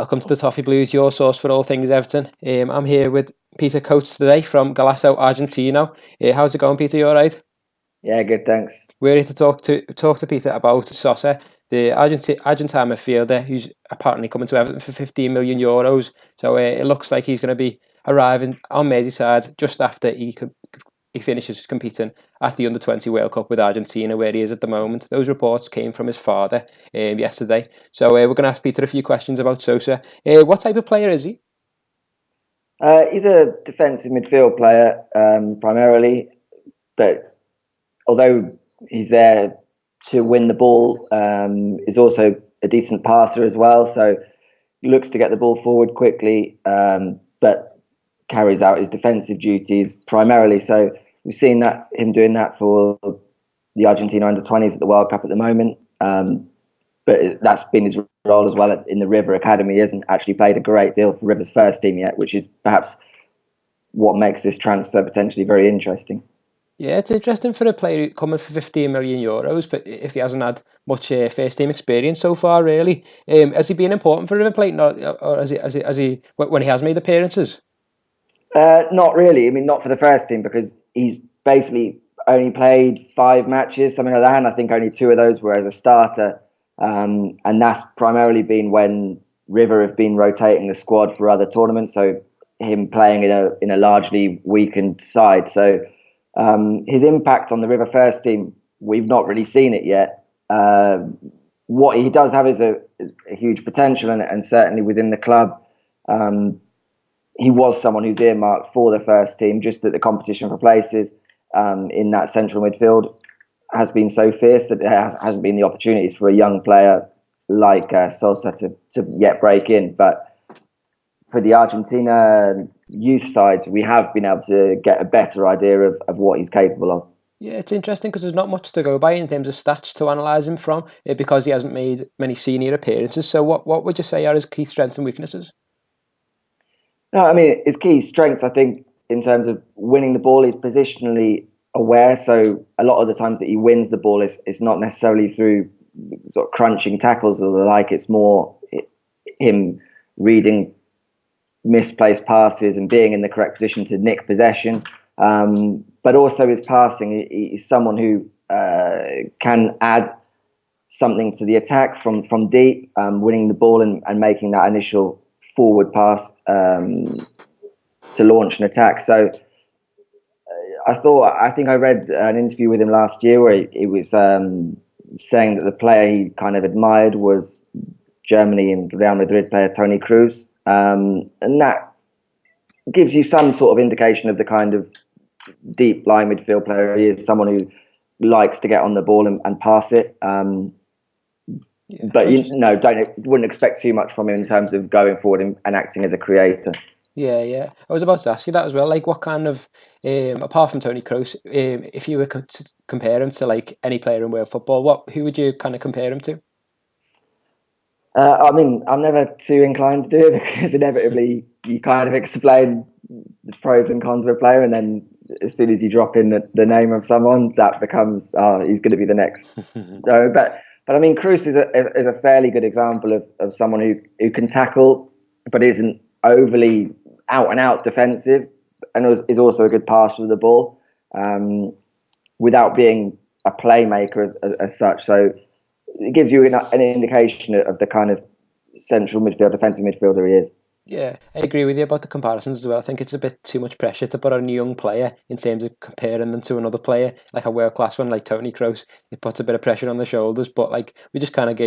Welcome to the Toffee Blues, your source for all things Everton. I'm here with Peter Coates today from Golazo, Argentina. How's it going, Peter? You all right? Yeah, good, thanks. We're here to talk to Peter about Sosa, the Argentine midfielder who's apparently coming to Everton for €15 million. So it looks like he's going to be arriving on Merseyside just after he finishes competing at the Under-20 World Cup with Argentina, where he is at the moment. Those reports came from his father yesterday. So we're going to ask Peter a few questions about Sosa. What type of player is he? He's a defensive midfield player primarily, but although he's there to win the ball, is also a decent passer as well. So he looks to get the ball forward quickly, but carries out his defensive duties primarily. So we've seen him doing that for the Argentina Under-20s at the World Cup at the moment. But that's been his role as well in the River Academy. He hasn't actually played a great deal for River's first team yet, which is perhaps what makes this transfer potentially very interesting. Yeah, it's interesting for a player coming for €15 million, but if he hasn't had much first team experience so far, really. Has he been important for River Plate, or has he when he has made appearances? Not really. I mean, not for the first team, because he's basically only played 5 matches, something like that, and I think only 2 of those were as a starter. And that's primarily been when River have been rotating the squad for other tournaments, so him playing in a largely weakened side. So his impact on the River first team, we've not really seen it yet. What he does have is a huge potential, and certainly within the club, he was someone who's earmarked for the first team, just that the competition for places in that central midfield has been so fierce that there hasn't been the opportunities for a young player like Sosa to yet break in. But for the Argentina youth sides, we have been able to get a better idea of what he's capable of. Yeah, it's interesting because there's not much to go by in terms of stats to analyse him from because he hasn't made many senior appearances. So what would you say are his key strengths and weaknesses? No, I mean, his key strengths, I think, in terms of winning the ball, is positionally aware. So a lot of the times that he wins the ball, it's not necessarily through sort of crunching tackles or the like. It's more him reading misplaced passes and being in the correct position to nick possession. But also his passing. He's someone who can add something to the attack from deep, winning the ball and making that initial forward pass to launch an attack. So I think I read an interview with him last year where he was saying that the player he kind of admired was Germany and Real Madrid player Toni Kroos, and that gives you some sort of indication of the kind of deep line midfield player he is. Someone who likes to get on the ball and pass it. But wouldn't expect too much from him in terms of going forward and acting as a creator. Yeah. I was about to ask you that as well. Like, what kind of, apart from Toni Kroos, if you were to compare him to like any player in world football, who would you kind of compare him to? I mean, I'm never too inclined to do it because inevitably you kind of explain the pros and cons of a player, and then as soon as you drop in the name of someone, that becomes he's going to be the next. So, but I mean, Kroos is a fairly good example of someone who can tackle, but isn't overly out and out defensive, and is also a good passer of the ball, without being a playmaker as such. So it gives you an indication of the kind of central midfield, defensive midfielder he is. Yeah, I agree with you about the comparisons as well. I think it's a bit too much pressure to put on a young player in terms of comparing them to another player, like a world-class one like Toni Kroos. It puts a bit of pressure on the shoulders, but like we just kind of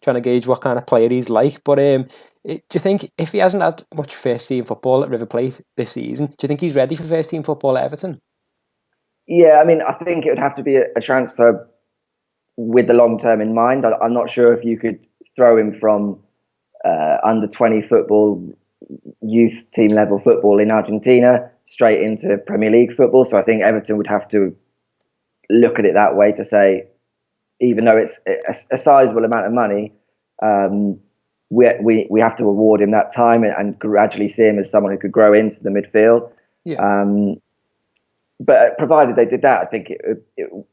trying to gauge what kind of player he's like. But do you think if he hasn't had much first-team football at River Plate this season, do you think he's ready for first-team football at Everton? Yeah, I mean, I think it would have to be a transfer with the long term in mind. I'm not sure if you could throw him from under-20 football, youth team level football in Argentina straight into Premier League football. So I think Everton would have to look at it that way to say, even though it's a sizable amount of money, we have to award him that time and gradually see him as someone who could grow into the midfield. Yeah. But provided they did that, I think it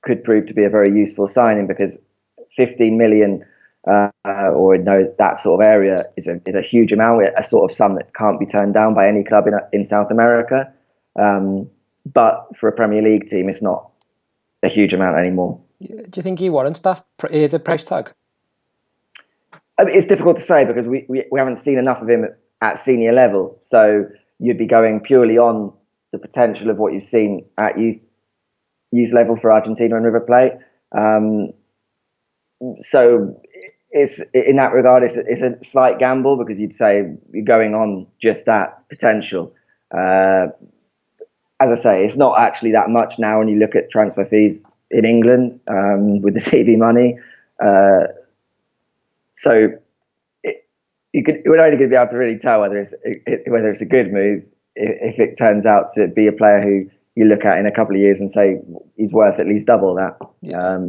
could prove to be a very useful signing, because 15 million or in that sort of area is a huge amount, a sort of sum that can't be turned down by any club in South America. But for a Premier League team, it's not a huge amount anymore. Do you think he warrants that the price tag? I mean, it's difficult to say because we haven't seen enough of him at senior level. So you'd be going purely on the potential of what you've seen at youth level for Argentina and River Plate. So it's in that regard, it's a slight gamble because you'd say you're going on just that potential. As I say, it's not actually that much now when you look at transfer fees in England with the TV money. So you would only be able to really tell whether it's a good move if it turns out to be a player who you look at in a couple of years and say he's worth at least double that. Yeah.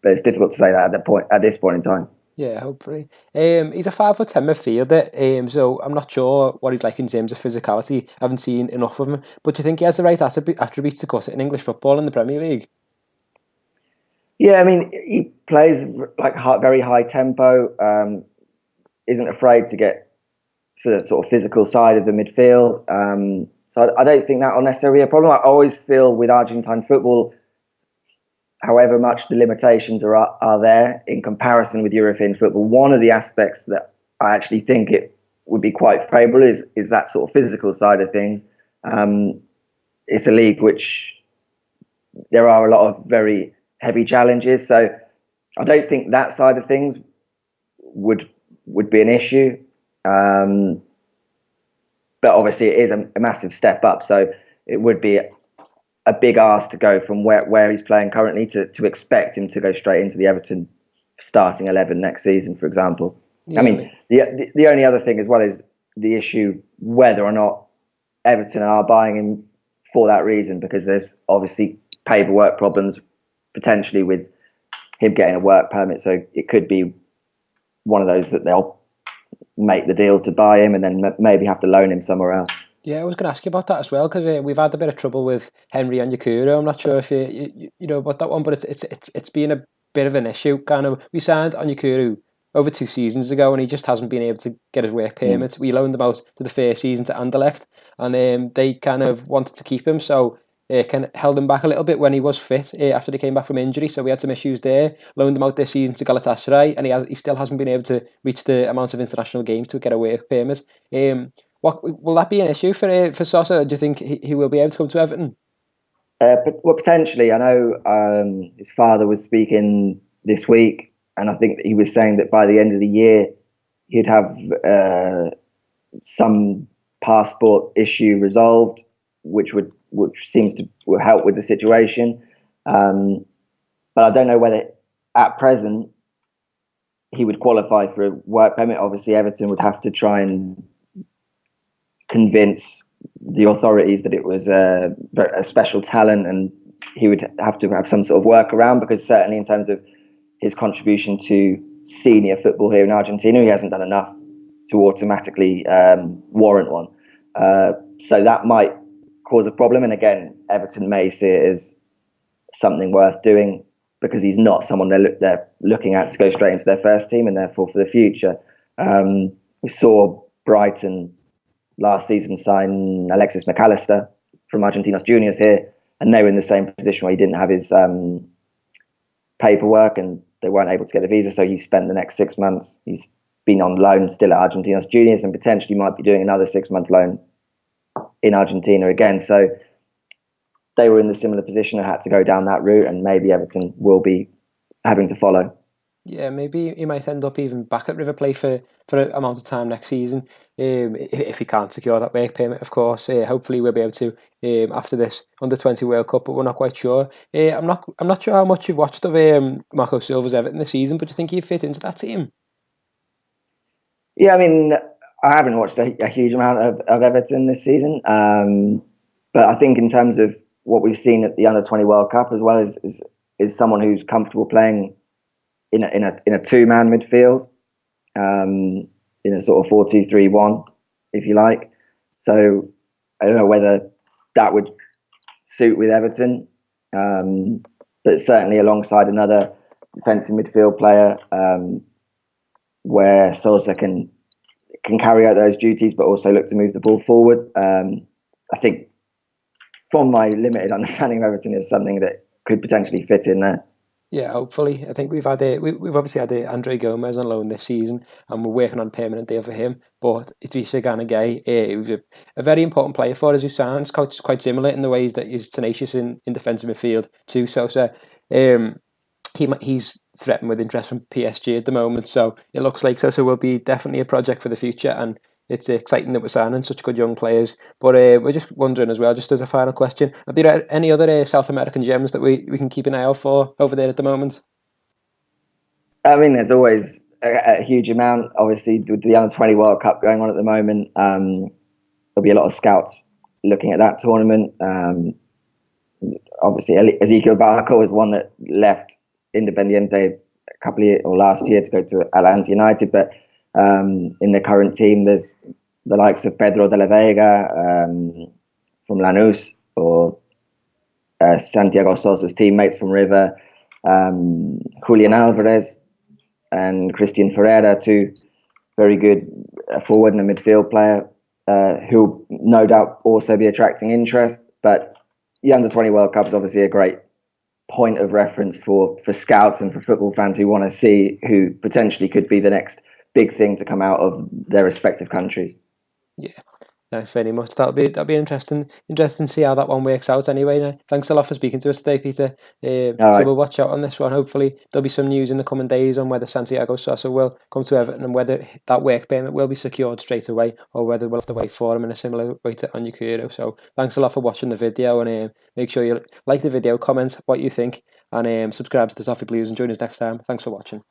But it's difficult to say that at this point in time. Yeah, hopefully. He's a 5'10" midfielder, so I'm not sure what he's like in terms of physicality. I haven't seen enough of him. But do you think he has the right attributes to cut it in English football in the Premier League? Yeah, I mean, he plays like very high tempo, isn't afraid to get to the sort of physical side of the midfield. So I don't think that will necessarily be a problem. I always feel with Argentine football, however much the limitations are there in comparison with European football, one of the aspects that I actually think it would be quite favourable is that sort of physical side of things. It's a league which there are a lot of very heavy challenges, so I don't think that side of things would be an issue. But obviously it is a massive step up, so it would be a big ask to go from where he's playing currently to expect him to go straight into the Everton starting 11 next season, for example. Yeah, I mean, the only other thing as well is the issue whether or not Everton are buying him for that reason, because there's obviously paperwork problems potentially with him getting a work permit. So it could be one of those that they'll make the deal to buy him and then maybe have to loan him somewhere else. Yeah, I was going to ask you about that as well, because we've had a bit of trouble with Henry Onyekuru. I'm not sure if you know about that one, but it's been a bit of an issue. Kind of, we signed Onyekuru over 2 seasons ago, and he just hasn't been able to get his work permit. We loaned him out to the first season to Anderlecht, and they kind of wanted to keep him, so kind of held him back a little bit when he was fit after he came back from injury. So we had some issues there. Loaned him out this season to Galatasaray, and he still hasn't been able to reach the amount of international games to get a work permit. What will that be an issue for Sosa? Do you think he will be able to come to Everton? Well, potentially. I know his father was speaking this week, and I think that he was saying that by the end of the year he'd have some passport issue resolved, which seems to help with the situation. But I don't know whether at present he would qualify for a work permit. Obviously, Everton would have to try and convince the authorities that it was a special talent, and he would have to have some sort of workaround, because certainly in terms of his contribution to senior football here in Argentina, he hasn't done enough to automatically warrant one. So that might cause a problem, and again, Everton may see it as something worth doing because he's not someone they're looking at to go straight into their first team, and therefore for the future. We saw Brighton last season sign Alexis McAllister from Argentinos Juniors here, and they were in the same position where he didn't have his paperwork and they weren't able to get a visa, so he spent the next 6 months. He's been on loan still at Argentinos Juniors and potentially might be doing another 6-month loan in Argentina again. So they were in the similar position and had to go down that route, and maybe Everton will be having to follow. Yeah, maybe he might end up even back at River Plate for an amount of time next season, if he can't secure that work permit, of course. Hopefully we'll be able to after this Under-20 World Cup, but we're not quite sure. I'm not sure how much you've watched of Marco Silva's Everton this season, but do you think he'd fit into that team? Yeah, I mean, I haven't watched a huge amount of Everton this season, but I think in terms of what we've seen at the Under-20 World Cup, as well is someone who's comfortable playing in a two-man midfield, in a sort of 4-2-3-1, if you like. So I don't know whether that would suit with Everton, but certainly alongside another defensive midfield player, where Sosa can carry out those duties, but also look to move the ball forward. I think, from my limited understanding of Everton, is something that could potentially fit in there. Yeah, hopefully. I think we've obviously had Andre Gomez on loan this season, and we're working on a permanent deal for him. But Idrissa Gana Gueye, he was a very important player for us, who sounds quite similar in the ways that he's tenacious in defensive midfield to Sosa. He's threatened with interest from PSG at the moment, so it looks like Sosa will be definitely a project for the future, and it's exciting that we're signing such good young players. But we're just wondering as well, just as a final question, are there any other South American gems that we can keep an eye out for over there at the moment? I mean, there's always a huge amount. Obviously, with the Under-20 World Cup going on at the moment, there'll be a lot of scouts looking at that tournament. Obviously, Ezequiel Barco is one that left Independiente a couple of years, or last year, to go to Atlanta United. But in the current team, there's the likes of Pedro de la Vega from Lanús, or Santiago Sosa's teammates from River, Julian Alvarez and Christian Ferreira, two very good forward and a midfield player who'll no doubt also be attracting interest. But the Under-20 World Cup is obviously a great point of reference for scouts and for football fans who want to see who potentially could be the next big thing to come out of their respective countries. Yeah, thanks very much. That'll be interesting to see how that one works out. Anyway, thanks a lot for speaking to us today, Peter. So right. We'll watch out on this one. Hopefully, there'll be some news in the coming days on whether Santiago Sosa will come to Everton and whether that work permit will be secured straight away, or whether we'll have to wait for him in a similar way to Onyekuru. So thanks a lot for watching the video, and make sure you like the video, comment what you think, and subscribe to the Toffee Blues, and join us next time. Thanks for watching.